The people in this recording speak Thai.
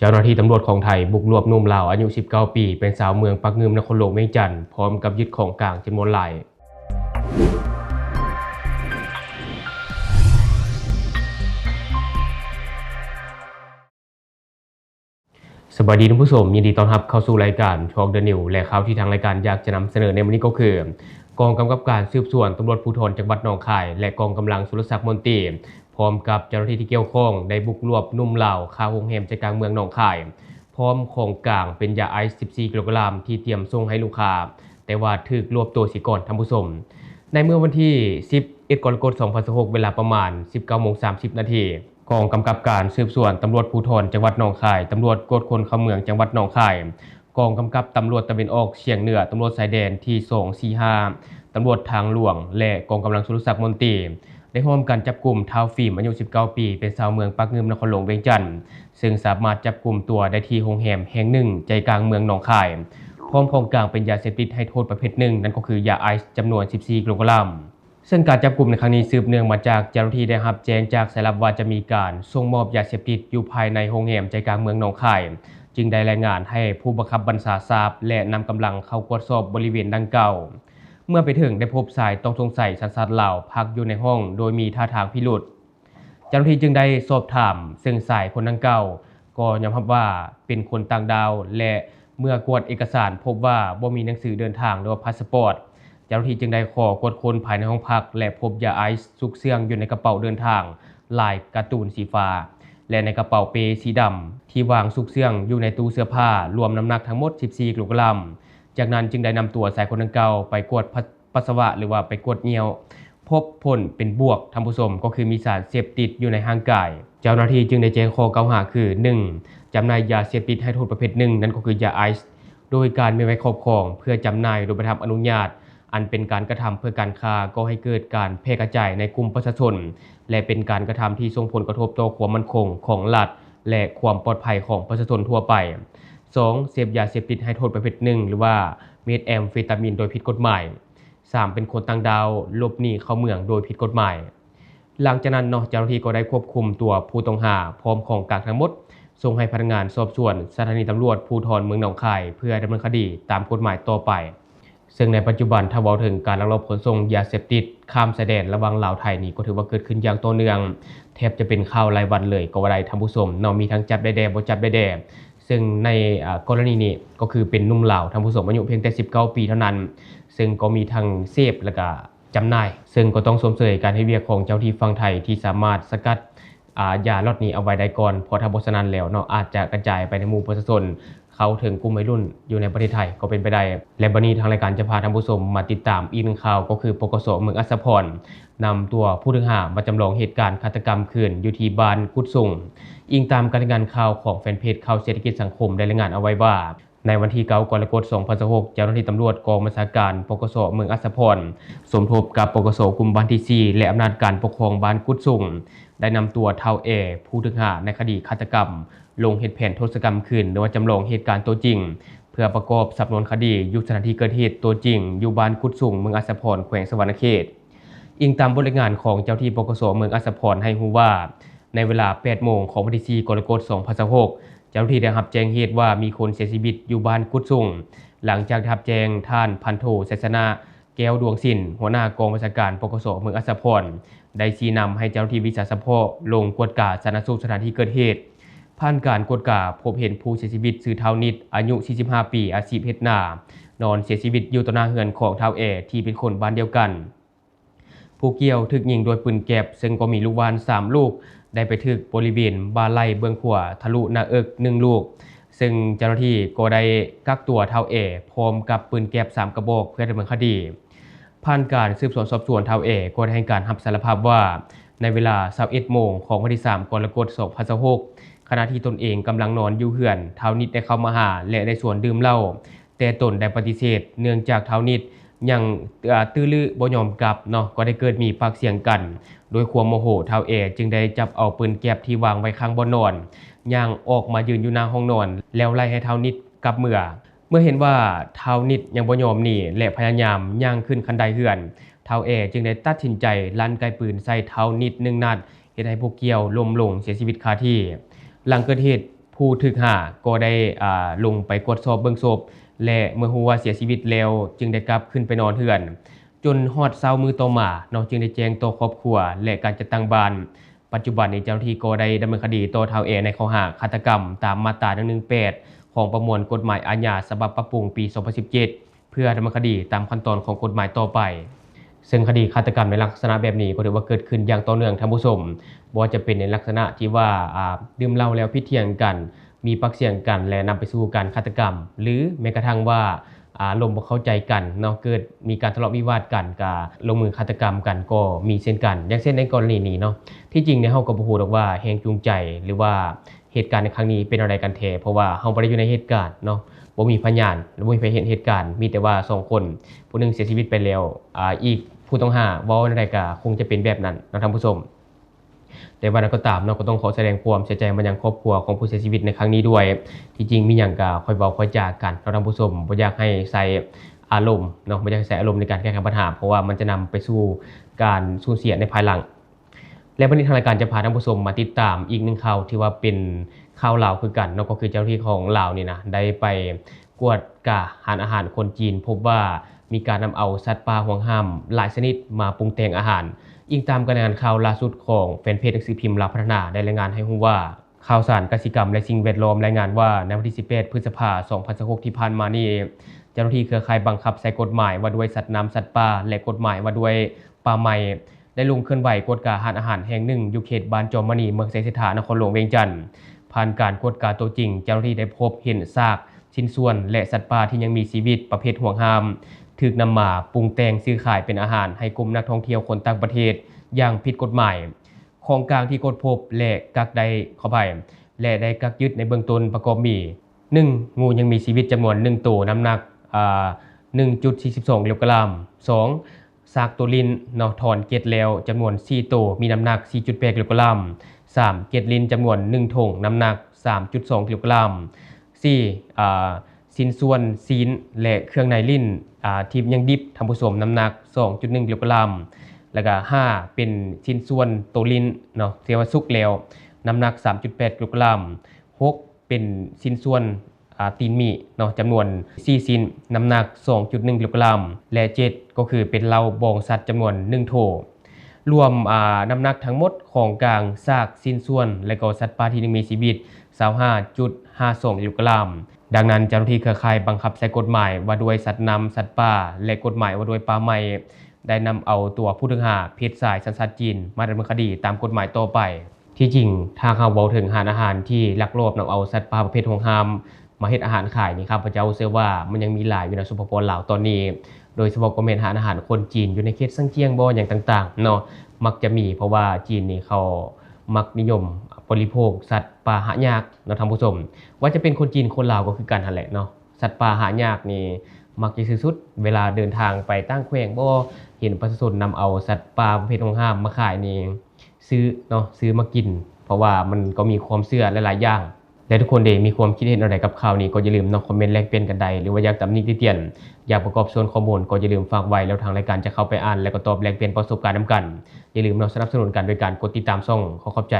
เจ้าหน้าที่ตำรวจของไทยบุกรวบหนุ่มลาวอายุ 19 ปีเป็นสาวเมืองปักงึมนครหลวงเวียงจันทน์พร้อมกับยึดของกลางจำนวนหลายสวัสดีท่านผู้ชมยินดีต้อนรับเข้าสู่รายการช็อคเดอะนิวและข่าวที่ทางรายการอยากจะนำเสนอในวันนี้ก็คือกองกำกับการสืบสวนตำรวจภูธรจังหวัดหนองคายและกองกำลังสุรศักดิ์มนตรีพร้อมกับเจ้าหน้าที่ที่เกี่ยวข้องได้บุกรวบหนุ่มลาวคาโรงแรมใจกลางเมืองหนองคายพร้อมของกลางเป็นยาไอซ์ 14 กิโลกรัมที่เตรียมส่งให้ลูกค้าแต่ว่าถูกรวบตัวเสียก่อนท่านผู้ชมในเมื่อวันที่ 11 กรกฎาคม 2026 เวลาประมาณ 19:30 น.กองกำกับการสืบสวนตำรวจภูธรจังหวัดหนองคายตำรวจตรวจคนเข้าเมืองจังหวัดหนองคายกองกำกับตำรวจตะเวนออกเฉียงเหนือตำรวจชายแดนที่245ตำรวจทางหลวงและกองกำลังสุรศักดิ์มนตรีได้ร่วมกันจับกลุ่มท้าวฟิล์มอายุ 19 ปีเป็นชาวเมืองปักงึมนครหลวงเวียงจันทน์ซึ่งสามารถจับกลุ่มตัวได้ที่โรงแรมแห่งหนึ่งใจกลางเมืองหนองคายพร้อมของกลางเป็นยาเสพติดให้โทษประเภทหนึ่งนั่นก็คือยาไอซ์จำนวน 14 กิโลกรัมซึ่งการจับกลุ่มในครั้งนี้สืบเนื่องมาจากเจ้าหน้าที่ได้รับแจ้งจากสายลับว่าจะมีการส่งมอบยาเสพติดอยู่ภายในโรงแรมใจกลางเมืองหนองคายจึงได้รายงานให้ผู้บังคับบัญชาทราบและนำกำลังเข้าตรวจสอบบริเวณดังกล่าวเมื่อไปถึงได้พบชายต้องสงสัยสัญชาติลาวพักอยู่ในห้องโดยมีท่าทางพิรุษเจ้าหน้าที่จึงได้สอบถามซึ่งชายคนดังกล่าวก็ยอมรับว่าเป็นคนต่างดาวและเมื่อกวดเอกสารพบว่าบ่มีหนังสือเดินทางหรือว่าพาสปอร์ตเจ้าหน้าที่จึงได้ขอกวดค้นภายในห้องพักและพบยาไอซ์ซุกเสื่องอยู่ในกระเป๋าเดินทางลายการ์ตูนสีฟ้าและในกระเป๋าเปสีดำที่วางซุกเสื่องอยู่ในตู้เสื้อผ้ารวมน้ำหนักทั้งหมด 14 กิโลกรัมจากนั้นจึงได้นำตัวชายคนดังกล่าวไปกวดปัสสาวะหรือว่าไปกวดเหยี่ยวพบผลเป็นบวกท่านผู้ชมก็คือมีสารเสพติดอยู่ในร่างกายเจ้าหน้าที่จึงได้แจ้งข้อกล่าวหาคือ 1. จำหน่ายยาเสพติดให้โทษประเภทหนึ่งนั่นก็คือยาไอซ์โดยการมีไว้ครอบครองเพื่อจำหน่ายโดยไม่ได้รับอนุญาตอันเป็นการกระทำเพื่อการค้าก่อให้เกิดการแพร่กระจายในกลุ่มประชาชนและเป็นการกระทำที่ส่งผลกระทบต่อความมั่นคงของรัฐและความปลอดภัยของประชาชนทั่วไป 2. เสพยาเสพติดให้โทษประเภทหนึ่งหรือว่าเมทแอมเฟตามีนโดยผิดกฎหมาย 3. เป็นคนต่างดาวหลบหนีเข้าเมืองโดยผิดกฎหมายหลังจากนั้นเจ้าหน้าที่ก็ได้ควบคุมตัวผู้ต้องหาพร้อมของกลางทั้งหมดส่งให้พนักงานสอบสวนสถานีตำรวจภูธรเมืองหนองคายเพื่อดำเนินคดีตามกฎหมายต่อไปซึ่งในปัจจุบันถ้าเว้าถึงการลักลอบขนส่งยาเสพติดข้ามชายแดนระหว่างลาวไทยนี่ก็ถือว่าเกิดขึ้นอย่างต่อเนื่องแทบจะเป็นข่าวรายวันเลยก็ว่าได้ท่านผู้ชมมีทั้งจับได้แด่บ่จับได้แด่ซึ่งในกรณีนี้ก็คือเป็นหนุ่มลาวท่านผู้ชมอายุเพียงแต่19 ปีเท่านั้นซึ่งก็มีทั้งเสพและก็จำหน่ายซึ่งก็ต้องสมเสยการให้เวียกของเจ้าที่ฝั่งไทยที่สามารถสกัดยาล็อตนี้เอาไว้ได้ก่อนเพราะถ้าบ่ฉะนั้นแล้วอาจจะกระจายไปในหมู่ประชาชนเข้าถึงกลุ่มวัยรุ่นอยู่ในประเทศไทยก็เป็นไปได้และบัดนี้ทางรายการจะพาท่านผู้ชมมาติดตามอีกหนึ่งข่าวก็คือปกสเมืองอัสสะพรนำตัวผู้ต้องหามาจำลองเหตุการณ์ฆาตกรรมคืนอยู่ที่บ้านกุดสุงอิงตามการรายงานข่าวของแฟนเพจข่าวเศรษฐกิจสังคมได้รายงานเอาไว้ว่าในวันที่ 9 กรกฎาคม 2026 เจ้าหน้าที่ตำรวจกองบัญชาการปกสเมืองอัสสะพรสมทบกับปกสกลุ่มบ้านที่4และอำนาจการปกครองบ้านกุดสุงได้นำตัวเท่าผู้ต้องหาในคดีฆาตกรรมลงเฮ็ดแผนโทษกรรมคืนหรือว่าจำลองเหตุการณ์ตัวจริงเพื่อประกอบสำนวนคดีอยู่สถานที่เกิดเหตุตัวจริงอยู่บ้านกุดสุงเมืองอัสสะพรแขวงสวรรณเขตอิงตามบทรายงานของเจ้าที่ปกสเมืองอัสสะพรให้รู้ว่าในเวลา 8 โมงของวันที่ 4 กรกฎาคม 2026 เจ้าหน้าที่ได้รับแจ้งเหตุว่ามีคนเสียชีวิตอยู่บ้านกุดสุงหลังจากได้รับแจ้งท่านพันโทไสสนะแก้วดวงสินหัวหน้ากองบัญชาการปกสเมืองอัสสะพรได้ชี้นำให้เจ้าหน้าที่วิสาสะเพาะลงกวดกาชันสูตรสถานที่เกิดเหตุผ่านการกวดกาพบเห็นผู้เสียชีวิตชื่อเท้านิดอายุ 45 ปีอาชีพเฮ็ดนานอนเสียชีวิตอยู่ต่อหน้าเรือนของเท้าที่เป็นคนบ้านเดียวกันผู้เกี่ยวถูกยิงโดยปืนแก๊ปซึ่งก็มีลูกวาน3ลูกได้ไปถึกบริเวณบ่าไหล่เบื้องขวาทะลุหน้าอก1ลูกซึ่งเจ้าหน้าที่ก็ได้กักตัวเท้าพร้อมกับปืนแก๊ป3กระบอกเพื่อดำเนินคดีผ่านการสืบสวนสอบสวนเท้าก็ได้ให้การรับสารภาพว่าในเวลา 21 โมงของวันที่ 3 กรกฎาคม 2026 ขณะที่ตนเองกำลังนอนอยู่เรือนเท้านิดได้เข้ามาหาและได้ชวนดื่มเหล้าแต่ตนได้ปฏิเสธเนื่องจากเท้านิดยังตื้อลือบ่ยอมกลับก็ได้เกิดมีปากเสียงกันโดยความโมโหเท้าจึงได้จับเอาปืนแก๊ปที่วางไว้ข้างบ่อนอนย่างออกมายืนอยู่หน้าห้องนอนแล้วไล่ให้เท้านิดกลับเมื่อเห็นว่าเท้านิดยังบ่ยอมหนีและพยายามย่างขึ้นคันไดเรือนเท้าจึงได้ตัดสินใจลั่นไกปืนใส่เท้านิด1 นัดเฮ็ดให้ผู้เกี่ยวล้มลงเสียชีวิตคาที่หลังเกิดเหตุผ ผู้ถูกฆ่าก็ได้ลงไปกวดสอบเบิ่งศพและเมื่อรู้ว่าเสียชีวิตแล้วจึงได้กลับขึ้นไปนอนเรือนจนฮอดเช้ามื้อต่อมาเนาะจึงได้แจ้งต่อครอบครัวและการจัดตั้งบ้านปัจจุบันนี้เจ้าหน้าที่ก็ได้ดำเนินคดีต่อท้าวแอในข้อหาฆาตกรรมตามมาตรา118ของประมวลกฎหมายอาญาฉบับปรับปรุงปี 2017 เพื่อดำเนินคดีตามขั้นตอนของกฎหมายต่อไปซึ่งคดีฆาตกรรมในลักษณะแบบนี้ก็ถือว่าเกิดขึ้นอย่างต่อเนื่องท่านผู้ชมบ่ว่าจะเป็นในลักษณะที่ว่าดื่มเหล้าแล้วพิดเถียงกันมีปากเสียงกันและนำไปสู่การฆาตกรรมหรือแม้กระทั่งว่าลมบ่เข้าใจกันเนาะเกิดมีการทะเลาะวิวาทกันก็ลงมือฆาตกรรมกันก็มีเช่นกันอย่างเช่นในกรณีนี้เนาะที่จริงเนี่ยเฮาก็บ่ฮู้ดอกว่าแรงจูงใจหรือว่าเหตุการณ์ในครั้งนี้เป็นอะไรกันแท้เพราะว่าเฮาบ่ได้อยู่ในเหตุการณ์เนาะบ่มีพยานและบ่มีใครเห็นเหตุการณ์มีแต่ว่า2คนผู้หนึงเสียชีวิตไปแล้วอีกผู้ต้องหาเว้าจั่งใดก็คงจะเป็นแบบนั้นเนาะท่านผู้ชมแต่ว่านั้นก็ตามเนาะก็ต้องขอแสดงความเสียใจมายังครอบครัวของผู้เสียชีวิตในครั้งนี้ด้วยที่จริงมีหยังก็ค่อยเว้าค่อยจากันเนาะท่านผู้ชมบ่อยากให้ใส่อารมณ์เนาะบ่อยากให้ใส่อารมณ์ในการแก้ไขปัญหาเพราะว่ามันจะนำไปสู่การสูญเสียในภายหลังและวันนี้ทางรายการจะพาท่านผู้ชมมาติดตามอีกหนึ่งข่าวที่ว่าเป็นข่าวลาวคือกันเนาะก็คือเจ้าหน้าที่ของลาวนี่นะได้ไปกวดกะหารอาหารคนจีนพบว่ามีการนำเอาสัตว์ป่าห่วงห้ามหลายชนิดมาปรุงแต่งอาหารอิงตามรายงานข่าวล่าสุดของแฟนเพจหนังสือพิมพ์ลาวพัฒนาได้รายงานให้รู้ว่าข่าวสารกสิกรรมและสิ่งแวดล้อมรายงานว่าในวันที่18พฤษภาคม2016ที่ผ่านมานี้เจ้าหน้าที่เครือข่ายบังคับใช้กฎหมายว่าด้วยสัตว์น้ำสัตว์ป่าและกฎหมายว่าด้วยป่าไม้ได้ลงเคลื่อนไหวกวดกะหารอาหารแห่งหนึ่งอยู่เขตบ้านจอมมณีเมืองไสยสถานนครหลวงเวียงจันทน์ผ่านการกวดกะตัวจริงเจ้าหน้าที่ได้พบเห็นซากชิ้นส่วนและสัตว์ป่าที่ยังมีชีวิตประเภทห่วงห้ามถูกนำมาปรุงแต่งซื้อขายเป็นอาหารให้กลุ่มนักท่องเที่ยวคนต่างประเทศอย่างผิดกฎหมายของกลางที่กดพบและกักได้เข้าไปและได้กักยึดในเบื้องต้นประกอบมี 1. งูยังมีชีวิตจำนวน1ตัวน้ำหนัก1.42 กิโลกรัม 2. ซากตัวลิ้นเนาะถอนเกล็ดแล้วจำนวน4ตัวมีน้ำหนัก 4.8 กิโลกรัม 3. เกล็ดลิ้นจำนวน1ถุงน้ำหนัก 3.2 กิโลกรัม 4. ชิ้นส่วนซีนและเครื่องในลิ้นที่ยังดิบทำผสมน้ำหนัก 2.1 กิโลกรัมแล้วก็5เป็นชิ้นส่วนตัวลิ้นเนาะที่ว่าสุกแล้วน้ำหนัก 3.8 กิโลกรัม 6เป็นชิ้นส่วนตีนหมีเนาะจำนวน4ชิ้นน้ำหนัก 2.1 กิโลกรัมและ7ก็คือเป็นเหล้าบองสัตว์จำนวน1โถรวมน้ำหนักทั้งหมดของกลางซากชิ้นส่วนและก็สัตว์ป่าที่ยังมีชีวิต 25.52 กิโลกรัมดังนั้นเจ้าหน้าที่เครือข่ายบังคับใช้กฎหมายว่าด้วยสัตว์น้ำสัตว์ป่าและกฎหมายว่าด้วยป่าไม้ได้นำเอาตัวผู้ต้องหาเพศชายสัญชาติจีนมาดำเนินคดีตามกฎหมายต่อไปที่จริงถ้าเขาเว้าถึงหารอาหารที่ลักลอบนำเอาสัตว์ป่าประเภทห่วงห้ามมาเฮ็ดอาหารขายนี่ครับพระเจ้าเชื่อว่ามันยังมีหลายอยู่ในสปป.ลาวตอนนี้โดยเฉพาะก็แม่นหารอาหารคนจีนอยู่ในเขตซังเจียงบ่อย่างต่างๆเนาะมักจะมีเพราะว่าจีนนี่เขามักนิยมบริโภคสัตว์ป่าหายากเนาะท่านผู้ชมว่าจะเป็นคนจีนคนลาวก็คือกันนั่นแหละเนาะสัตว์ป่าหายากนี่มักจะซื้อสุดเวลาเดินทางไปตั้งแขวงบ่เห็นประชาชนนำเอาสัตว์ป่าประเภทห่วงห้ามมาขายนี่ซื้อมากินเพราะว่ามันก็มีความเชื่อหลายๆอย่างและทุกคนมีความคิดเห็นอะไรกับข่าวนี้ก็อย่าลืมคอมเมนต์แลกเปลี่ยนกันได้หรือว่าอยากตำหนิติเตียนอยากประกอบส่วนข้อมูลก็อย่าลืมฝากไว้แล้วทางรายการจะเข้าไปอ่านและก็ตอบแลกเปลี่ยนประสบการณ์นำกันอย่าลืมสนับสนุนกันโดยการกดติดตามช่องขอขอบใจ